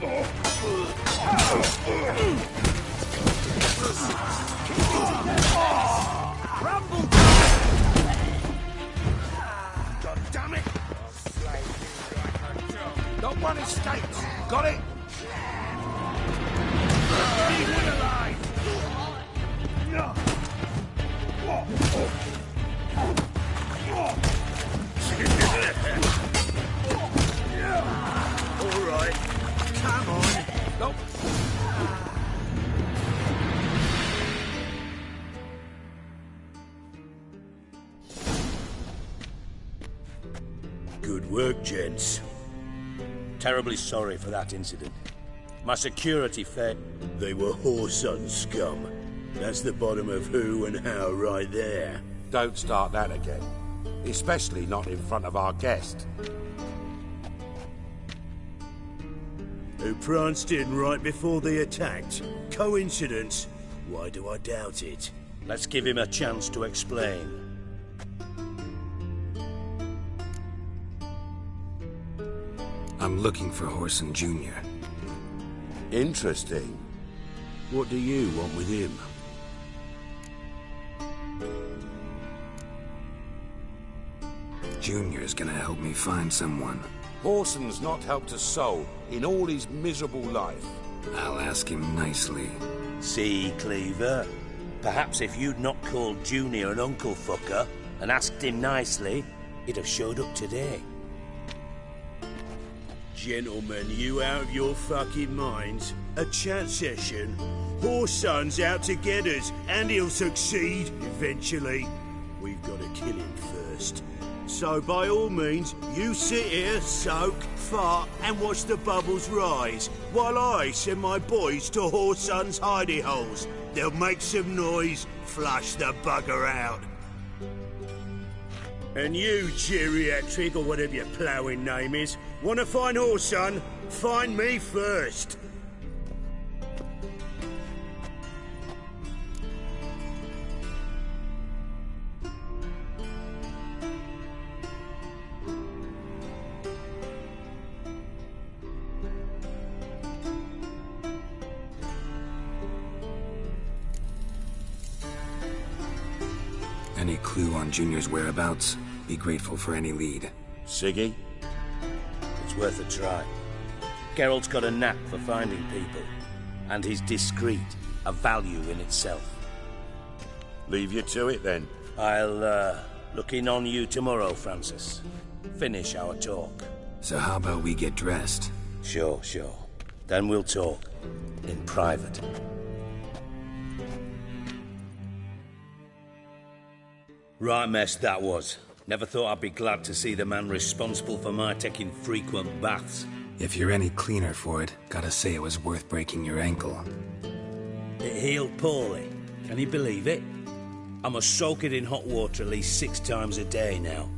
Rumble! God damn it! Not one escapes. Got it? Leave one alive! All right. Come on. Nope. Good work, gents. Terribly sorry for that incident. My security failed. They were whoreson scum. That's the bottom of who and how right there. Don't start that again. Especially not in front of our guest. Who pranced in right before they attacked. Coincidence? Why do I doubt it? Let's give him a chance to explain. I'm looking for Whoreson Jr. Interesting. What do you want with him? Junior's gonna help me find someone. Whoreson's not helped a soul in all his miserable life. I'll ask him nicely. See, Cleaver? Perhaps if you'd not called Junior an uncle fucker and asked him nicely, he'd have showed up today. Gentlemen, you out of your fucking minds? A chat session? Whoreson's out to get us, and he'll succeed eventually. We've got to kill him first. So by all means, you sit here, soak, fart, and watch the bubbles rise, while I send my boys to Whoreson's hidey holes. They'll make some noise, flush the bugger out. And you, geriatric, or whatever your ploughing name is, want to find Whoreson? Find me first. Any clue on Junior's whereabouts? Be grateful for any lead. Siggy? It's worth a try. Geralt's got a knack for finding people. And he's discreet, a value in itself. Leave you to it, then. I'll, look in on you tomorrow, Francis. Finish our talk. So how about we get dressed? Sure. Then we'll talk. In private. Right mess that was. Never thought I'd be glad to see the man responsible for my taking frequent baths. If you're any cleaner for it, gotta say it was worth breaking your ankle. It healed poorly. Can you believe it? I must soak it in hot water at least 6 times a day now.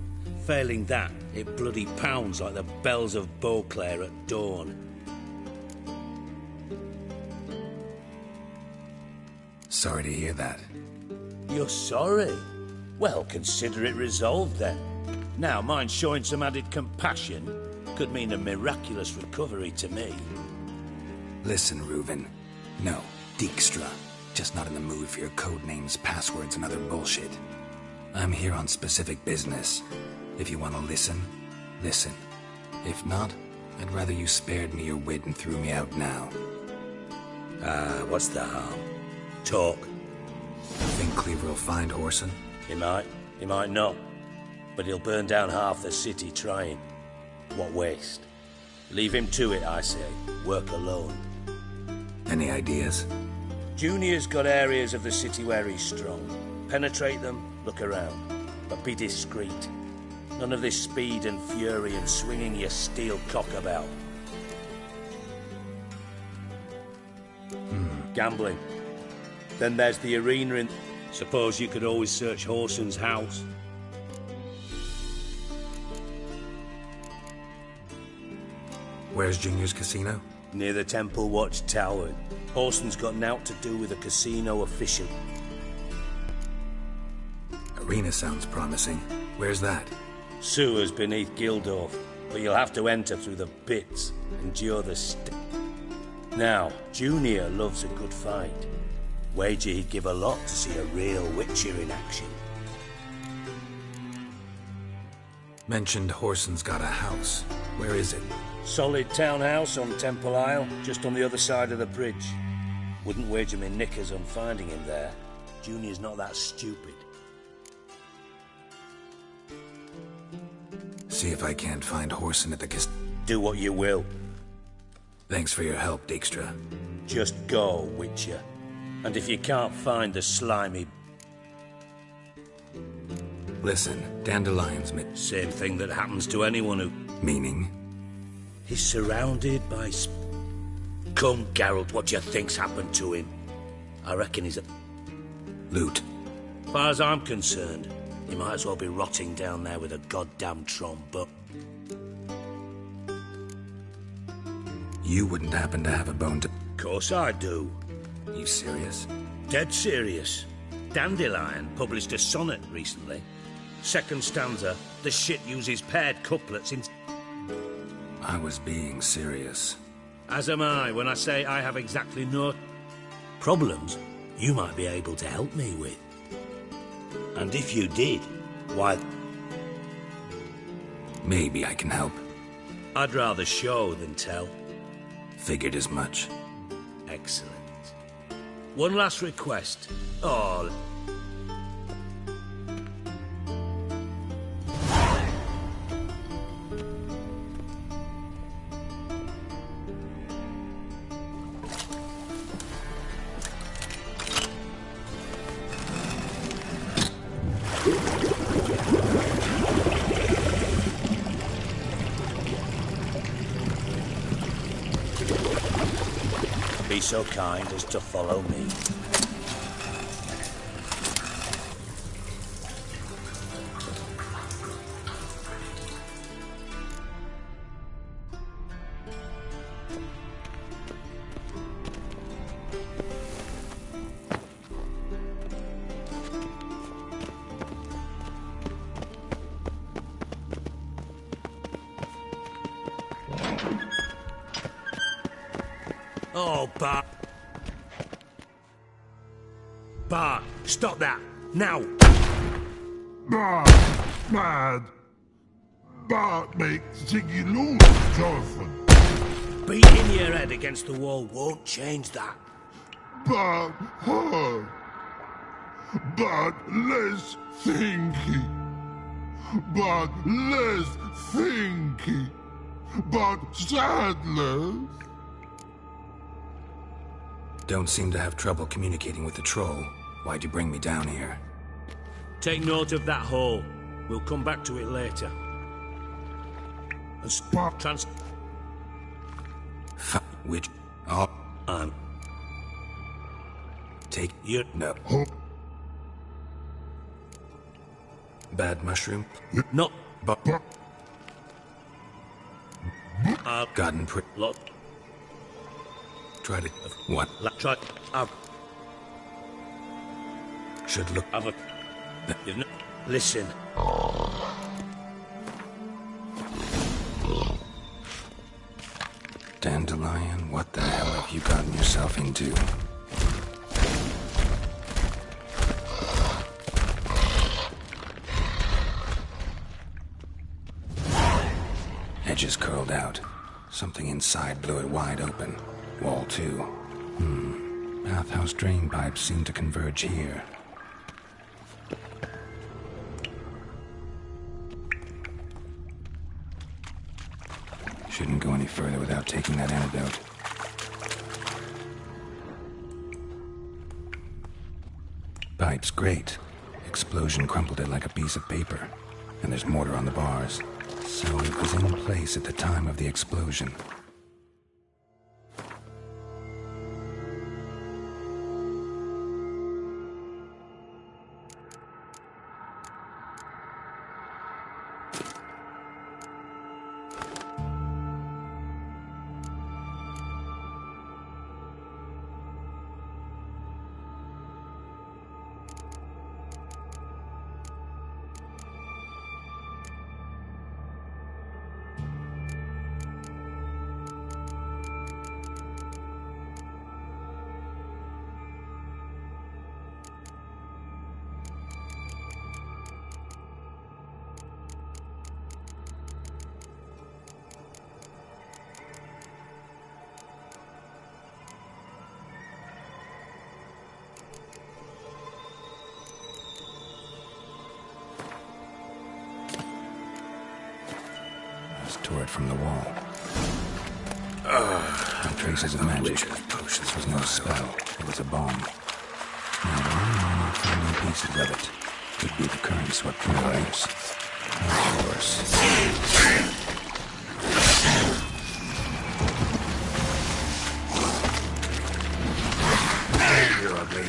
Failing that, it bloody pounds like the bells of Beauclair at dawn. Sorry to hear that. You're sorry? Well, consider it resolved then. Now, mind showing some added compassion could mean a miraculous recovery to me. Listen, Reuven. No, Dijkstra. Just not in the mood for your code names, passwords, and other bullshit. I'm here on specific business. If you want to listen, listen. If not, I'd rather you spared me your wit and threw me out now. What's the harm? Talk. Think Cleaver will find Whoreson? He might not. But he'll burn down half the city trying. What waste? Leave him to it, I say. Work alone. Any ideas? Junior's got areas of the city where he's strong. Penetrate them, look around. But be discreet. None of this speed and fury and swinging your steel cock about. Gambling. Then there's the arena in... Suppose you could always search Whoreson's house. Where's Junior's casino? Near the Temple Watch Tower. Whoreson's got naught to do with a casino official. Arena sounds promising. Where's that? Sewers beneath Gildorf, but you'll have to enter through the pits, endure the Now, Junior loves a good fight. Wager he'd give a lot to see a real Witcher in action. Mentioned Horson's got a house. Where is it? Solid townhouse on Temple Isle, just on the other side of the bridge. Wouldn't wager me knickers on finding him there. Junior's not that stupid. See if I can't find Horson at the Do what you will. Thanks for your help, Dijkstra. Just go, Witcher. And if you can't find the slimy... Listen, Dandelion's Same thing that happens to anyone who... Meaning? He's surrounded by... Come, Geralt, what do you think's happened to him? I reckon he's a... Loot. As far as I'm concerned, he might as well be rotting down there with a goddamn trombone. You wouldn't happen to have a bone to... Course I do. You serious? Dead serious. Dandelion published a sonnet recently. Second stanza, the shit uses paired couplets in... I was being serious. As am I when I say I have exactly no... problems you might be able to help me with. And if you did, why... Maybe I can help. I'd rather show than tell. Figured as much. Excellent. One last request. Oh... Be so kind as to follow me. Oh, Bart. Bart, stop that. Now. Mad. Bart makes Ziggy lose, Jonathan. Beating your head against the wall won't change that. Bart hurt. Bart less thinky. Bart less thinky. Bart sadness. Don't seem to have trouble communicating with the troll. Why'd you bring me down here? Take note of that hole. We'll come back to it later. And Which? Oh. Take you. No. Bad mushroom? No. But. Gotten pretty. Lot. Try to. What? Try. Should look. Have a. Listen. Dandelion, what the hell have you gotten yourself into? Edges curled out. Something inside blew it wide open. Wall too. Bathhouse drain pipes seem to converge here. Shouldn't go any further without taking that antidote. Pipe's great. Explosion crumpled it like a piece of paper. And there's mortar on the bars. So it was in place at the time of the explosion. tore it from the wall. No traces of magic. This was no spell. It was a bomb. Now, why am I not finding pieces of it? Could be the current swept through the ranks. Of course. You're ugly.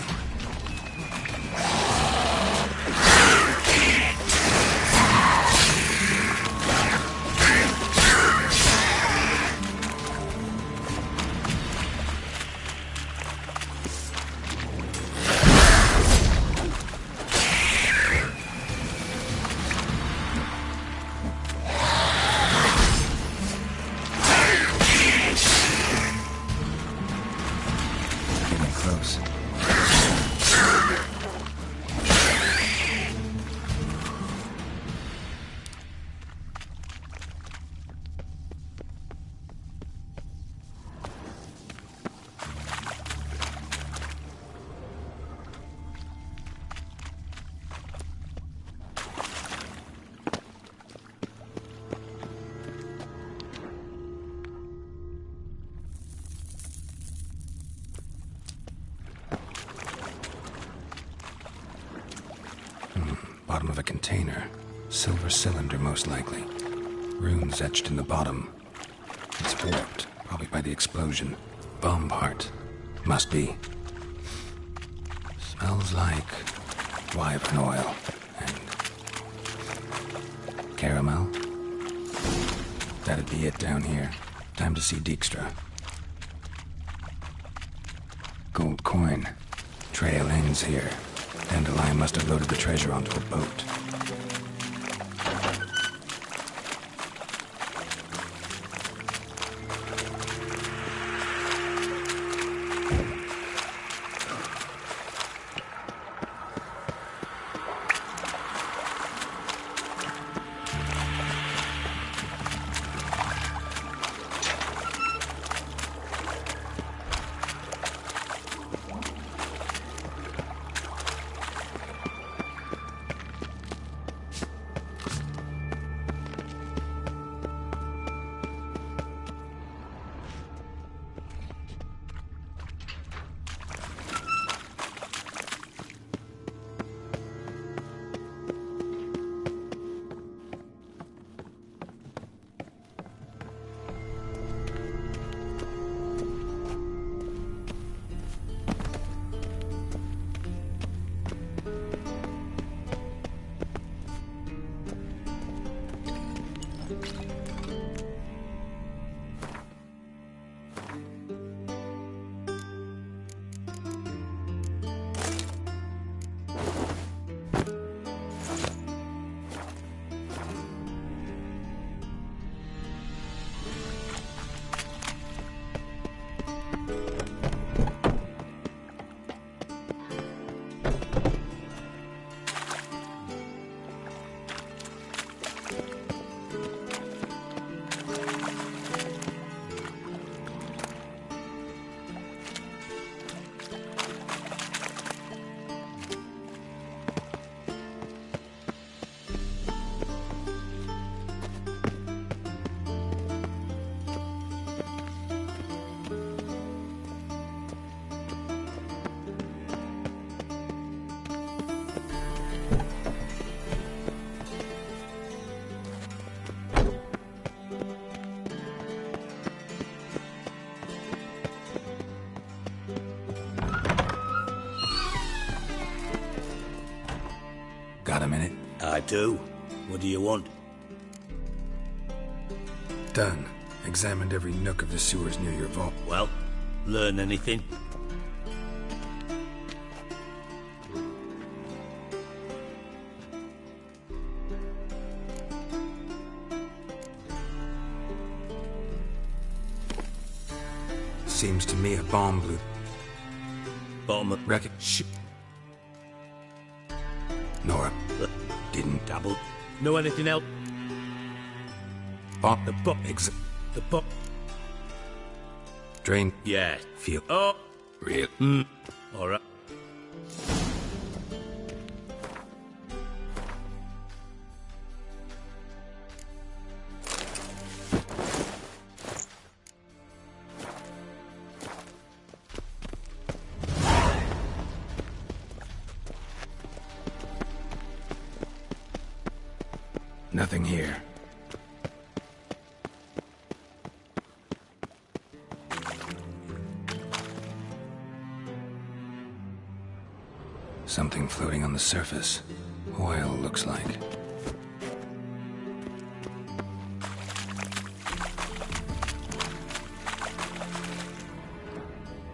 Bottom of a container. Silver cylinder, most likely. Runes etched in the bottom. It's warped, probably by the explosion. Bomb part. Must be. Smells like wyvern oil and caramel. That'd be it down here. Time to see Dijkstra. Gold coin. Trail ends here. Dandelion must have loaded the treasure onto a boat. Got a minute? I do. What do you want? Done. Examined every nook of the sewers near your vault. Well, learn anything? Seems to me a bomb blew. Bomb Wreck it. Nora. Didn't double. Know anything else? Bomb. The bomb. The bomb. Drain. Yeah. Feel. Oh. Real. All right. Nothing here. Something floating on the surface. Oil, looks like.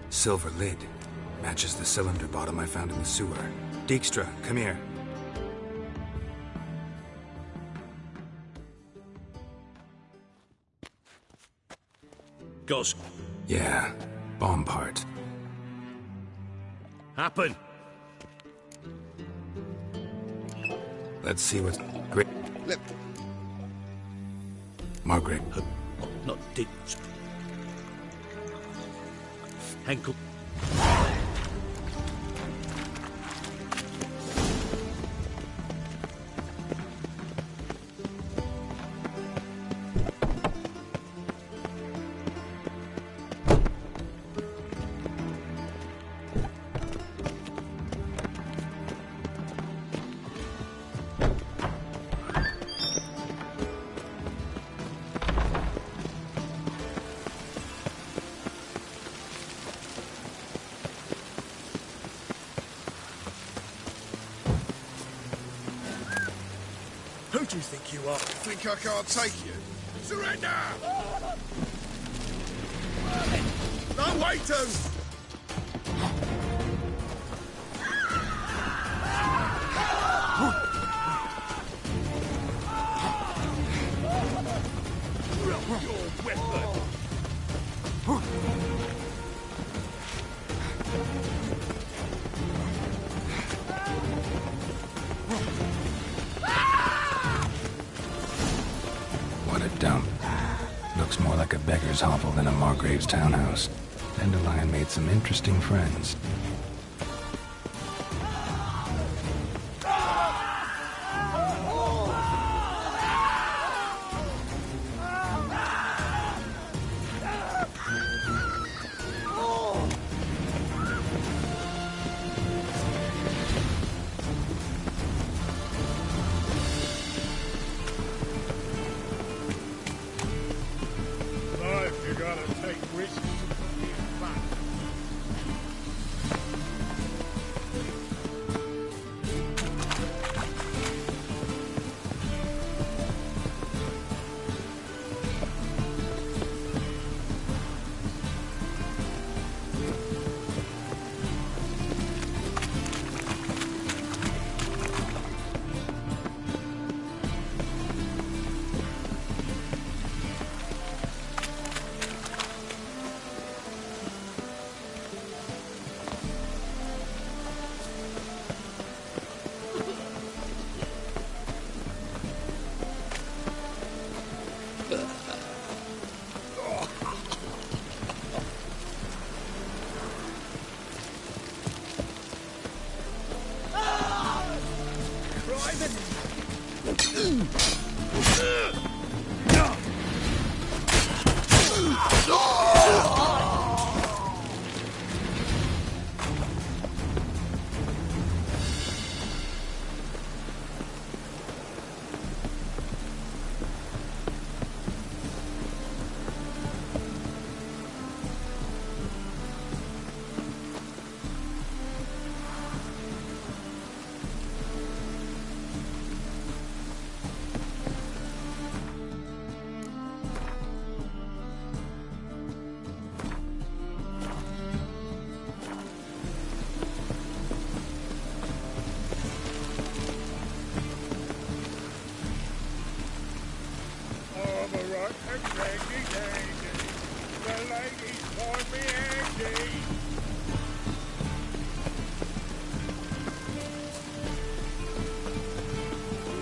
Silver lid. Matches the cylinder bottom I found in the sewer. Dijkstra, come here. Goes. Yeah, bomb part. Happen. Let's see what's great. Margaret. Not Dick. Henkel. Who do you think you are? Think I can't take you? Surrender! No, wait, Drop your weapon. What a dump. Looks more like a beggar's hovel than a Margrave's townhouse. Dandelion made some interesting friends. Life, you gotta take risks to be fun.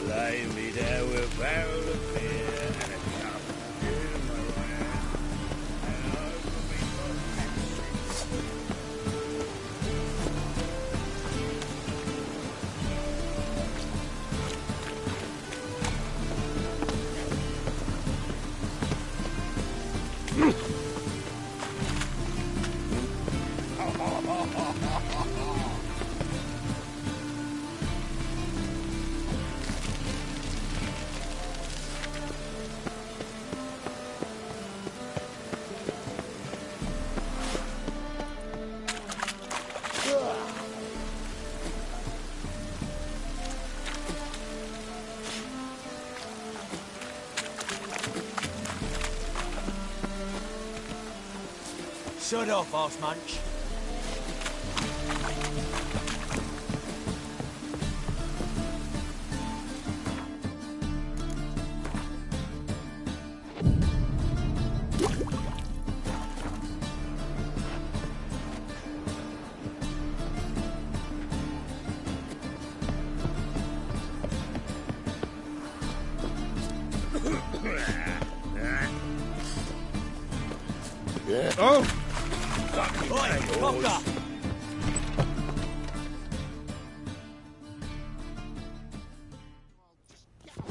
Lay me there with a barrel of beer and a cup of beer in my hand. And over me Shut off, arse munch. Yeah. Oh! Oi, fucker!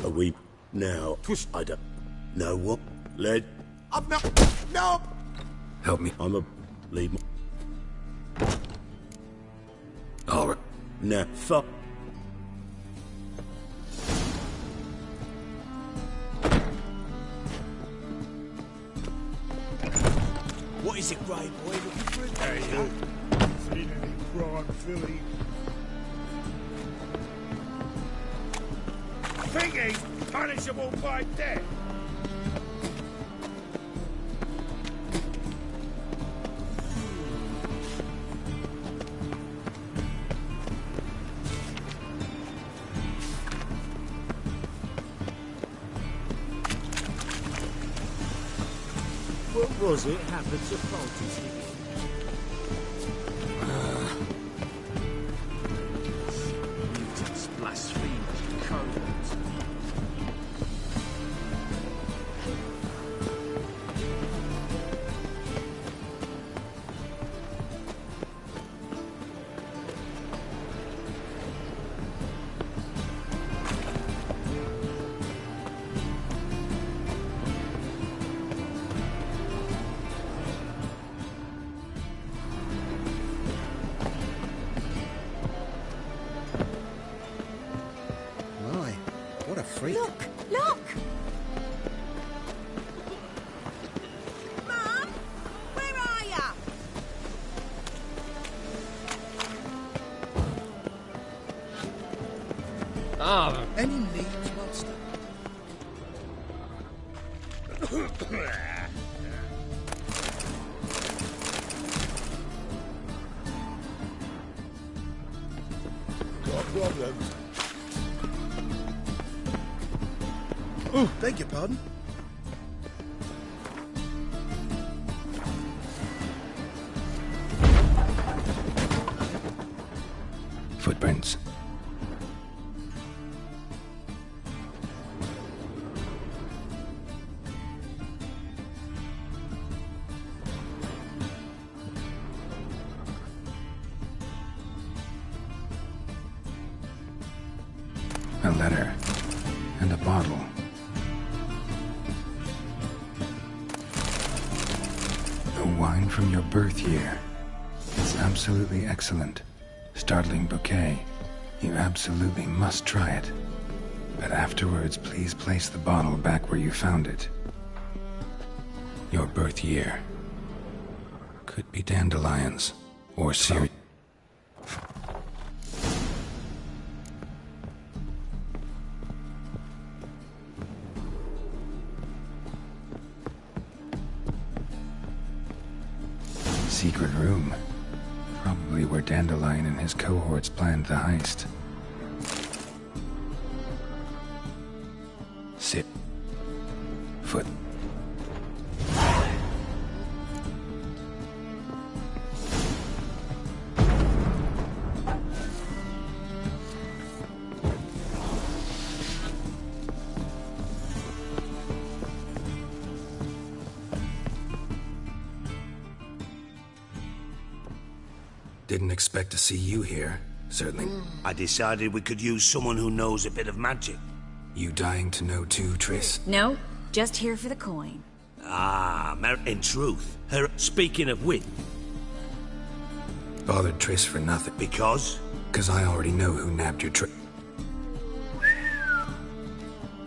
Are we now? I don't know what. Led. I'm not. No! Help me. I'm a lead. All right. Nah, fuck. What is it, Grey Boy? Looking for a Hey, danger? look. Seen any crime, Philly? Think he's punishable by death? What was it happened to Faulty's again? Mutants, blasphemers, cowards. My, what a freak. Look! Look! Mum! Where are ya? Any needs, master? Got problems. Oh, beg your pardon. Footprints. A letter. And a bottle. The wine from your birth year. It's absolutely excellent. Startling bouquet. You absolutely must try it. But afterwards, please place the bottle back where you found it. Your birth year. Could be dandelions. Or cereal. Secret room. Probably where Dandelion and his cohorts planned the heist. Sit. Foot. Didn't expect to see you here. Certainly. I decided we could use someone who knows a bit of magic. You dying to know too, Triss? No, just here for the coin. Ah, in truth, her speaking of wit, Bothered Triss for nothing. because... Because I already know who nabbed your trick.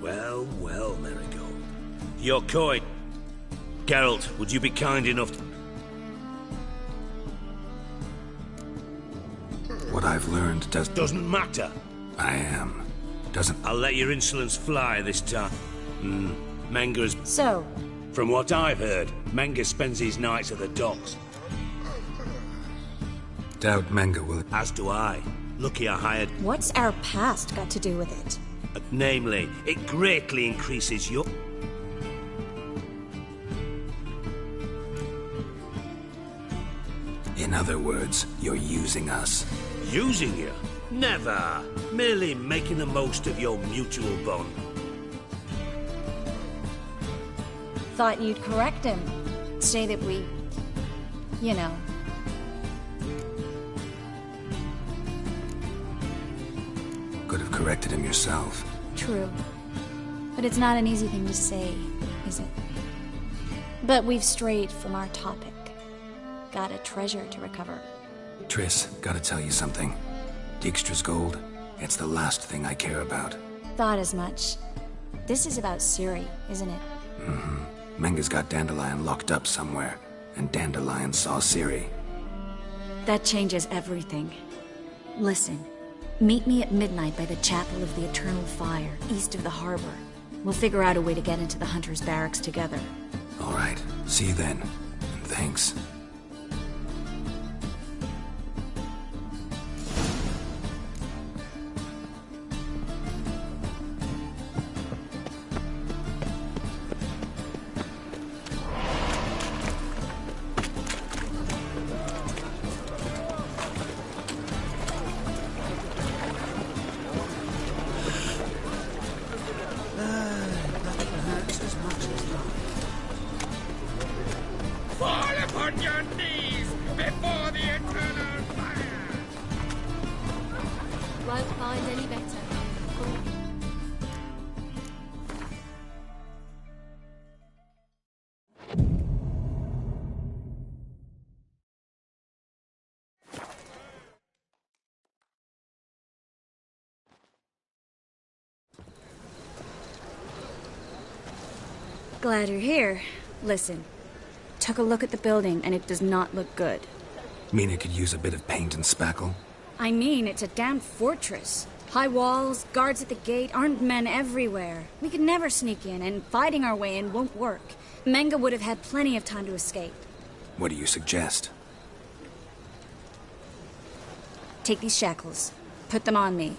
Well, well, Marigold. Your coin. Geralt, would you be kind enough to... What I've learned Doesn't matter. I am. Doesn't. I'll let your insolence fly this time. Menga's... So, From what I've heard, Menga spends his nights at the docks. Doubt Menga will... As do I. Lucky I hired... What's our past got to do with it? Namely, it greatly increases your... In other words, you're using us. Using you? Never. Merely making the most of your mutual bond. Thought you'd correct him. Say that we... you know... Could have corrected him yourself. True. But it's not an easy thing to say, is it? But we've strayed from our topic. Got a treasure to recover. Triss, gotta tell you something. Dijkstra's gold, it's the last thing I care about. Thought as much. This is about Ciri, isn't it? Mm-hmm. Menga's got Dandelion locked up somewhere, and Dandelion saw Ciri. That changes everything. Listen, meet me at midnight by the Chapel of the Eternal Fire, east of the harbor. We'll figure out a way to get into the Hunter's barracks together. All right, see you then. And thanks. Fall upon your knees before the eternal fire! Won't find any better. Glad you're here. Listen, took a look at the building and it does not look good. Mean it could use a bit of paint and spackle? I mean, it's a damn fortress. High walls, guards at the gate, armed men everywhere. We could never sneak in, and fighting our way in won't work. Menga would have had plenty of time to escape. What do you suggest? Take these shackles. Put them on me.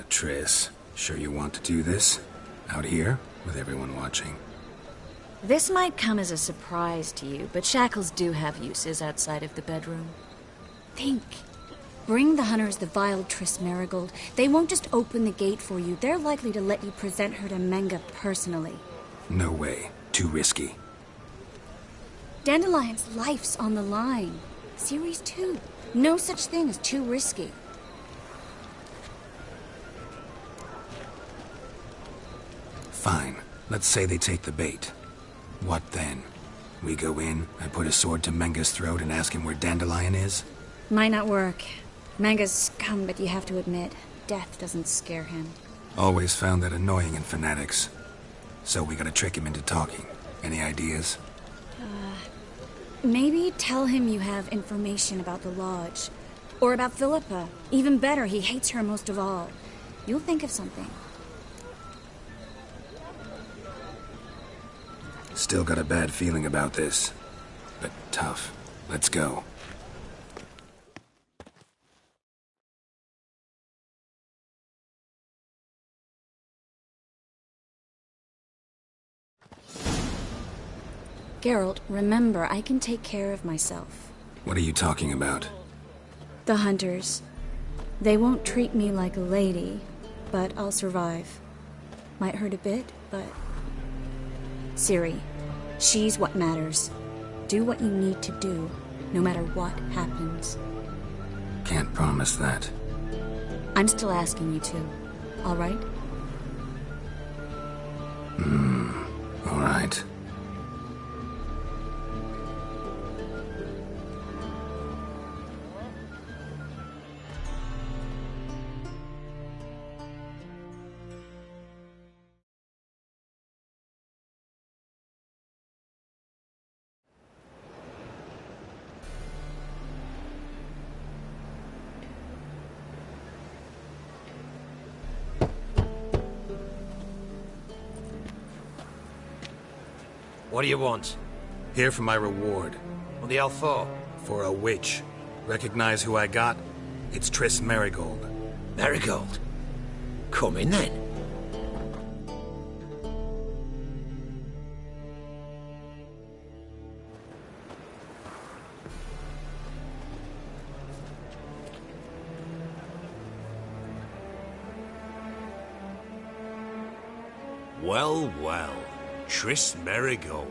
Triss, sure you want to do this? Out here, with everyone watching? This might come as a surprise to you, but shackles do have uses outside of the bedroom. Think. Bring the hunters the vile Triss Marigold. They won't just open the gate for you. They're likely to let you present her to Menga personally. No way. Too risky. Dandelion's life's on the line. Ciri's too. No such thing as too risky. Fine. Let's say they take the bait. What then? We go in, I put a sword to Menga's throat and ask him where Dandelion is? Might not work. Menga's scum, but you have to admit, death doesn't scare him. Always found that annoying in fanatics. So we gotta trick him into talking. Any ideas? Maybe tell him you have information about the Lodge. Or about Philippa. Even better, he hates her most of all. You'll think of something. Still got a bad feeling about this. But tough. Let's go. Geralt, remember, I can take care of myself. What are you talking about? The hunters. They won't treat me like a lady, but I'll survive. Might hurt a bit, but... Ciri, she's what matters. Do what you need to do, no matter what happens. Can't promise that. I'm still asking you to, all right? All right. What do you want? Here for my reward. What the hell for? For a witch. Recognize who I got? It's Triss Marigold. Marigold? Come in then. Well, well. Triss Marigold.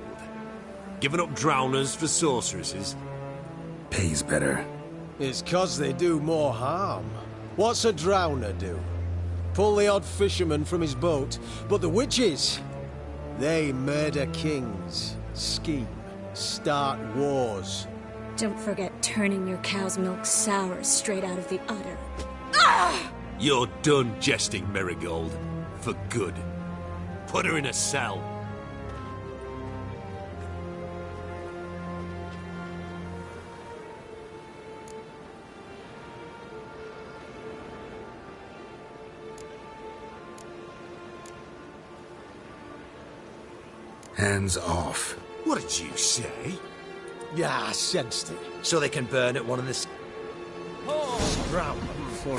Giving up drowners for sorceresses? Pays better. It's 'cause they do more harm. What's a drowner do? Pull the odd fisherman from his boat, but the witches, they murder kings, scheme, start wars. Don't forget turning your cow's milk sour straight out of the udder. You're done jesting, Marigold. For good. Put her in a cell. Hands off. What did you say? Yeah, I sensed it. So they can burn at one of the... Drown them before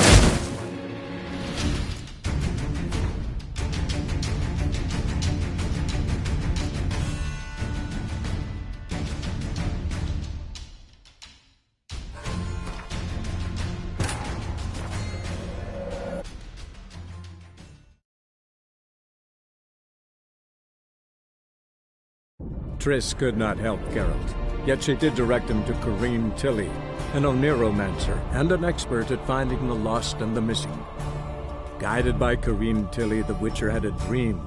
Triss could not help Geralt, yet she did direct him to Corinne Tilly, an oneiromancer and an expert at finding the lost and the missing. Guided by Corinne Tilly, the Witcher had a dream.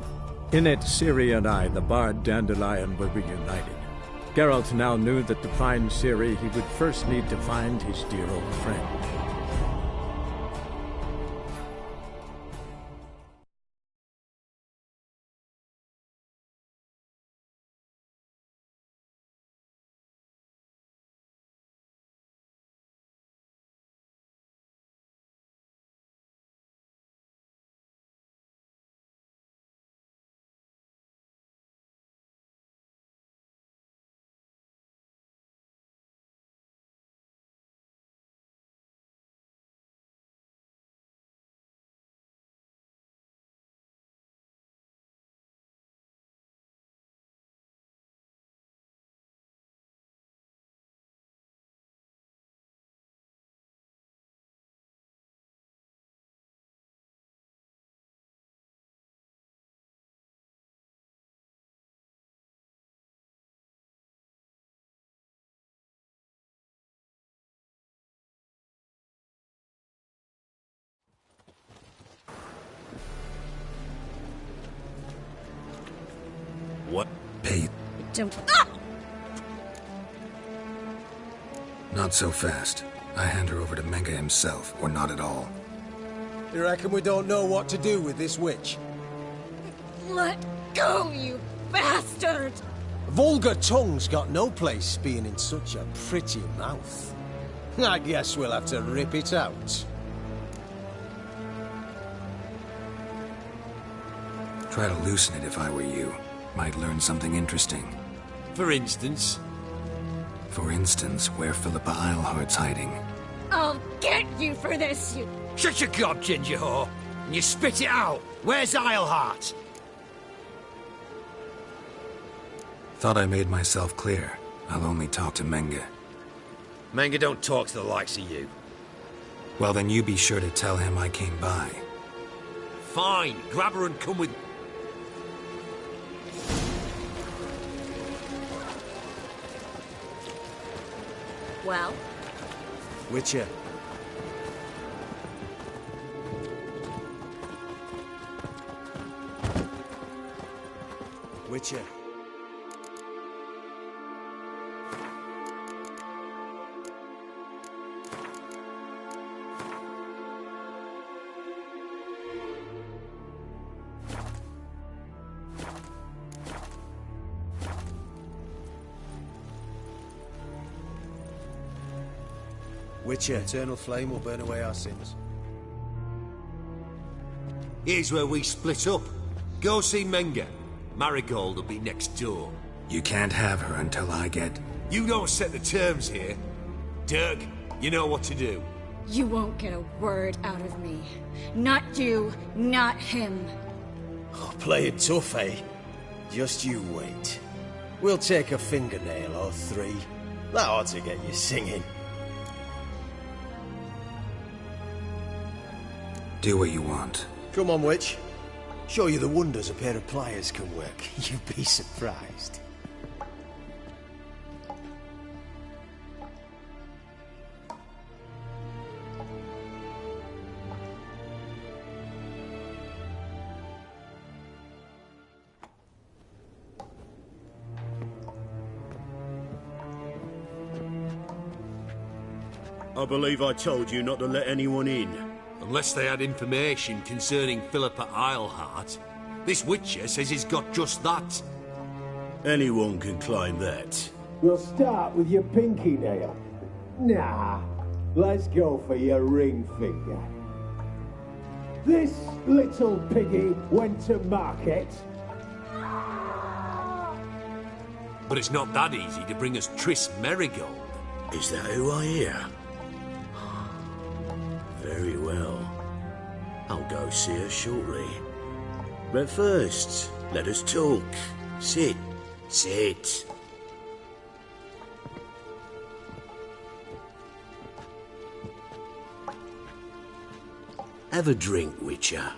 In it, Ciri and I, the bard Dandelion, were reunited. Geralt now knew that to find Ciri, he would first need to find his dear old friend. What? Pay. Don't. Not so fast. I hand her over to Menge himself, or not at all. You reckon we don't know what to do with this witch? Let go, you bastard! Vulgar tongue's got no place being in such a pretty mouth. I guess we'll have to rip it out. Try to loosen it if I were you. Might learn something interesting. For instance? For instance, where Philippa Eilhart's hiding. I'll get you for this, you... Shut your gob, ginger whore, and you spit it out. Where's Eilhart? Thought I made myself clear. I'll only talk to Menge. Menge don't talk to the likes of you. Well, then you be sure to tell him I came by. Fine, grab her and come with... Well? Witcher. Witcher. Witcher, eternal flame will burn away our sins. Here's where we split up. Go see Menge. Marigold will be next door. You can't have her until I get... You don't set the terms here. Dirk, you know what to do. You won't get a word out of me. Not you, not him. Oh, play it tough, eh? Just you wait. We'll take a fingernail or three. That ought to get you singing. Do what you want. Come on, witch. Show you the wonders a pair of pliers can work. You'd be surprised. I believe I told you not to let anyone in. Unless they had information concerning Philippa Eilhart. This Witcher says he's got just that. Anyone can claim that. We'll start with your pinky nail. Nah, let's go for your ring finger. This little piggy went to market. But it's not that easy to bring us Triss Merigold. Is that who I hear? Very well. I'll go see her shortly. But first, let us talk. Sit. Sit. Have a drink, Witcher.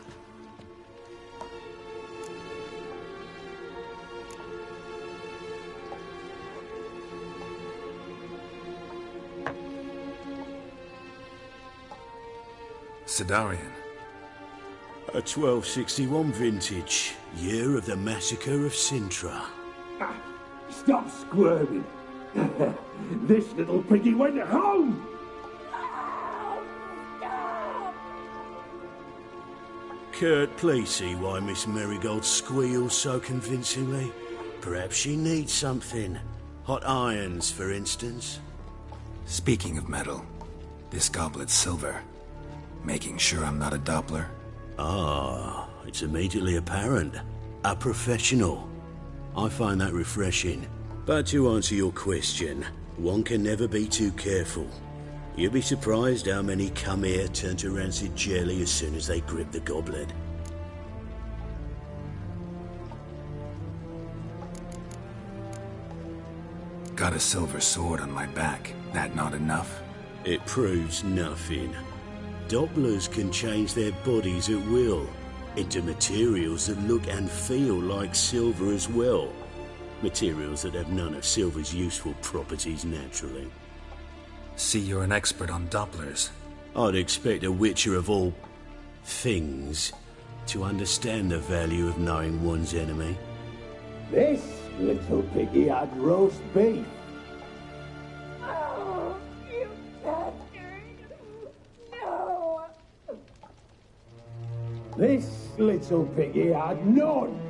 Sidarian. A 1261 vintage, year of the massacre of Sintra. Stop squirming. This little piggy went home. Kurt, please see why Miss Merigold squeals so convincingly. Perhaps she needs something. Hot irons, for instance. Speaking of metal, this goblet's silver. Making sure I'm not a Doppler. Ah, it's immediately apparent. A professional. I find that refreshing. But to answer your question, one can never be too careful. You'll be surprised how many come here turn to rancid jelly as soon as they grip the goblet. Got a silver sword on my back. That not enough? It proves nothing. Dopplers can change their bodies at will, into materials that look and feel like silver as well. Materials that have none of silver's useful properties naturally. See, you're an expert on Dopplers. I'd expect a Witcher of all things to understand the value of knowing one's enemy. This little piggy had roast beef. Oh, you bastard! No! This little piggy had none.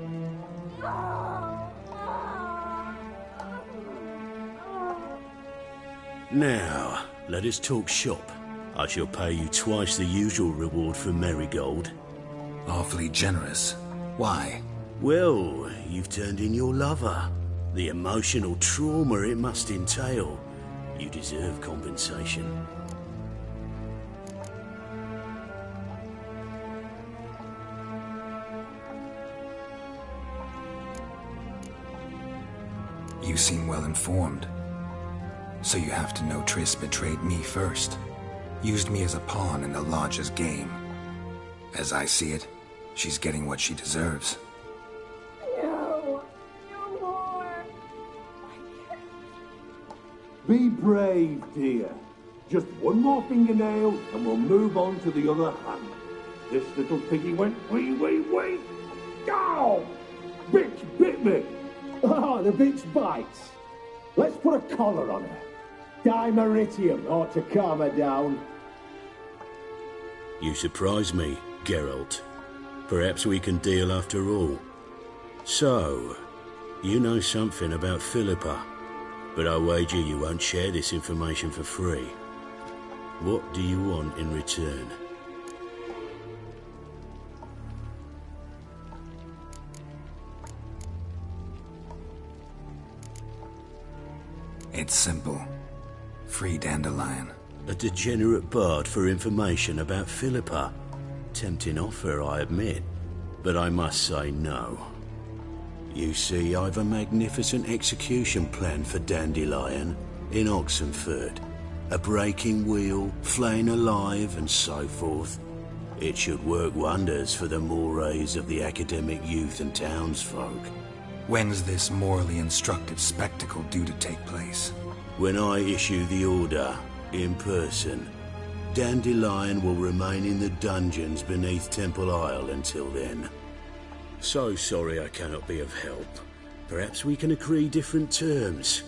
Now, let us talk shop. I shall pay you twice the usual reward for Merigold. Awfully generous. Why? Well, you've turned in your lover. The emotional trauma it must entail. You deserve compensation. You seem well informed. So you have to know Triss betrayed me first. Used me as a pawn in the Lodge's game. As I see it, she's getting what she deserves. No! No more! Be brave, dear. Just one more fingernail and we'll move on to the other hand. This little piggy went wee. Ow! Bitch bit me! Oh, the bitch bites. Let's put a collar on her. Dimeritium ought to calm her down. You surprise me, Geralt. Perhaps we can deal after all. So, you know something about Philippa, but I wager you won't share this information for free. What do you want in return? It's simple. Free Dandelion. A degenerate bard for information about Philippa. Tempting offer, I admit, but I must say no. You see, I've a magnificent execution plan for Dandelion in Oxenford. A breaking wheel, flaying alive, and so forth. It should work wonders for the mores of the academic youth and townsfolk. When's this morally instructive spectacle due to take place? When I issue the order, in person. Dandelion will remain in the dungeons beneath Temple Isle until then. So sorry I cannot be of help. Perhaps we can agree different terms.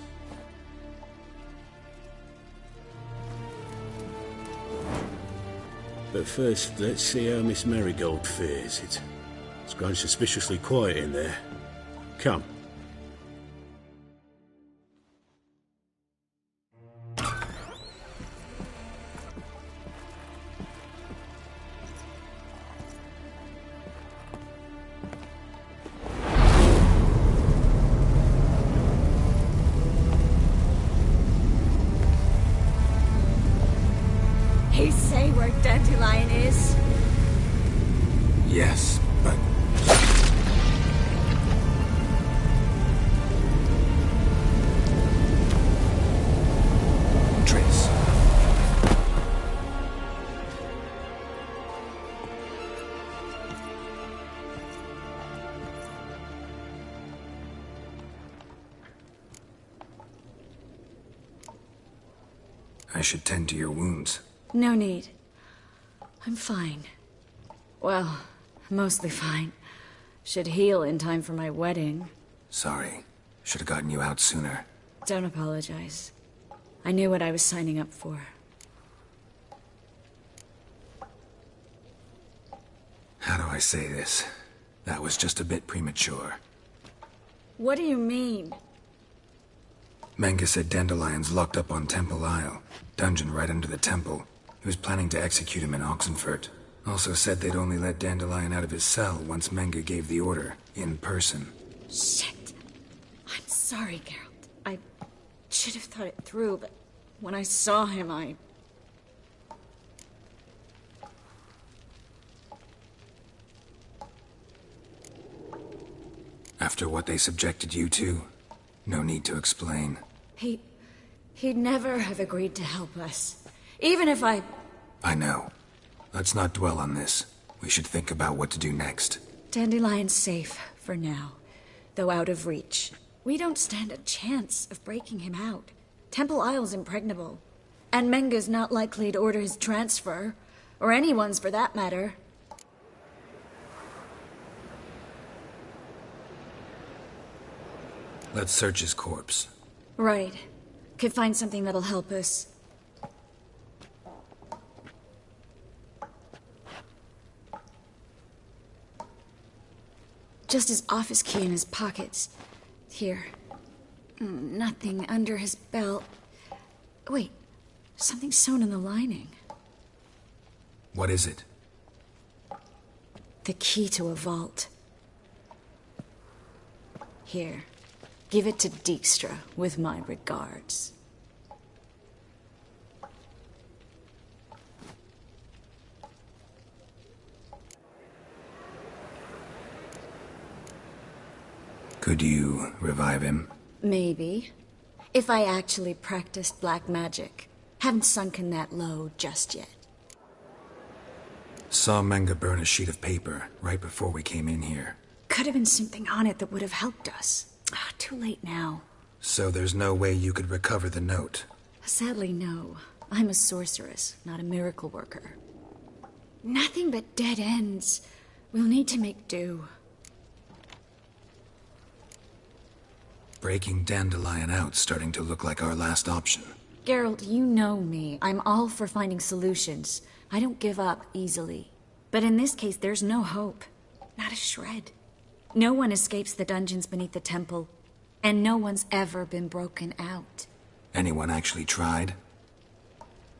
But first, let's see how Miss Marigold fares. It's grown suspiciously quiet in there. Come. He say where Dandelion is? Yes, but... Tris. I should tend to your wounds. No need. I'm fine. Well, mostly fine. Should heal in time for my wedding. Sorry. Should have gotten you out sooner. Don't apologize. I knew what I was signing up for. How do I say this? That was just a bit premature. What do you mean? Menga said Dandelion's locked up on Temple Isle. Dungeon right under the temple. He was planning to execute him in Oxenfurt. Also said they'd only let Dandelion out of his cell once Menga gave the order, in person. Shit. I'm sorry, Geralt. I should have thought it through, but when I saw him, After what they subjected you to, no need to explain. He'd never have agreed to help us. Even if I know. Let's not dwell on this. We should think about what to do next. Dandelion's safe, for now. Though out of reach. We don't stand a chance of breaking him out. Temple Isle's impregnable. And Menga's not likely to order his transfer. Or anyone's, for that matter. Let's search his corpse. Right. Could find something that'll help us. Just his office key in his pockets. Here. Nothing under his belt. Wait. Something sewn in the lining. What is it? The key to a vault. Here. Give it to Dijkstra, with my regards. Could you revive him? Maybe. If I actually practiced black magic. Haven't sunken that low just yet. Saw Menga burn a sheet of paper right before we came in here. Could have been something on it that would have helped us. Too late now. So there's no way you could recover the note? Sadly, no. I'm a sorceress, not a miracle worker. Nothing but dead ends. We'll need to make do. Breaking Dandelion out's starting to look like our last option. Geralt, you know me. I'm all for finding solutions. I don't give up easily. But in this case, there's no hope. Not a shred. No one escapes the dungeons beneath the temple. And no one's ever been broken out. Anyone actually tried?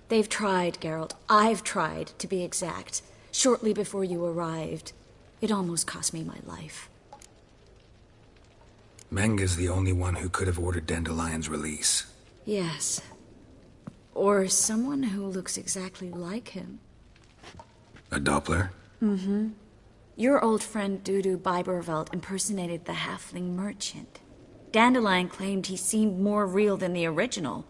They've tried, Geralt. I've tried, to be exact. Shortly before you arrived. It almost cost me my life. Menga's the only one who could have ordered Dandelion's release. Yes. Or someone who looks exactly like him. A Doppler? Mm-hmm. Your old friend Dudu Biberveld impersonated the halfling merchant. Dandelion claimed he seemed more real than the original.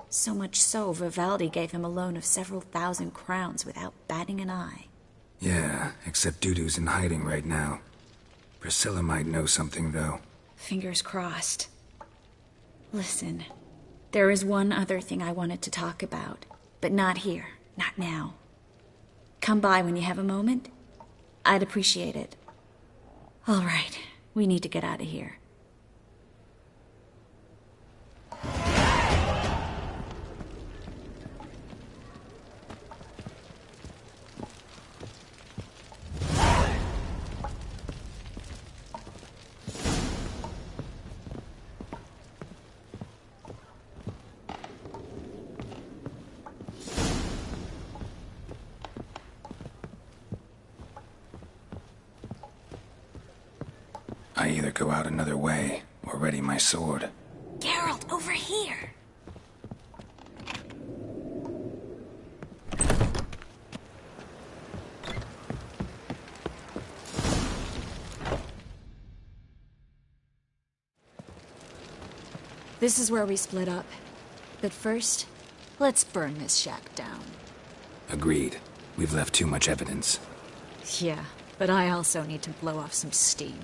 So much so, Vivaldi gave him a loan of several thousand crowns without batting an eye. Yeah, except Dudu's in hiding right now. Priscilla might know something, though. Fingers crossed. Listen, there is one other thing I wanted to talk about, but not here, not now. Come by when you have a moment. I'd appreciate it. All right, we need to get out of here. I either go out another way, or ready my sword. Geralt, over here! This is where we split up. But first, let's burn this shack down. Agreed. We've left too much evidence. Yeah, but I also need to blow off some steam.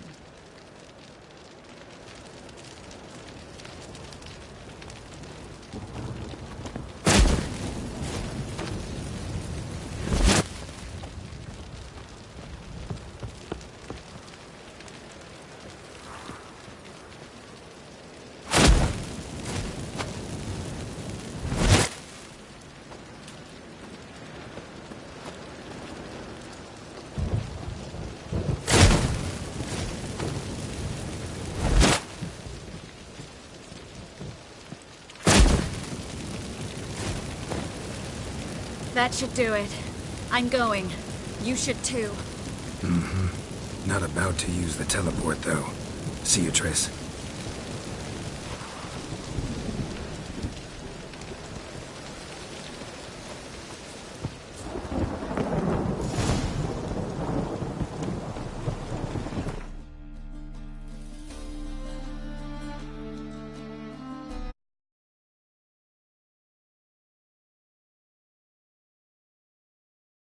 That should do it. I'm going. You should too. Mm-hmm. Not about to use the teleport, though. See you, Triss.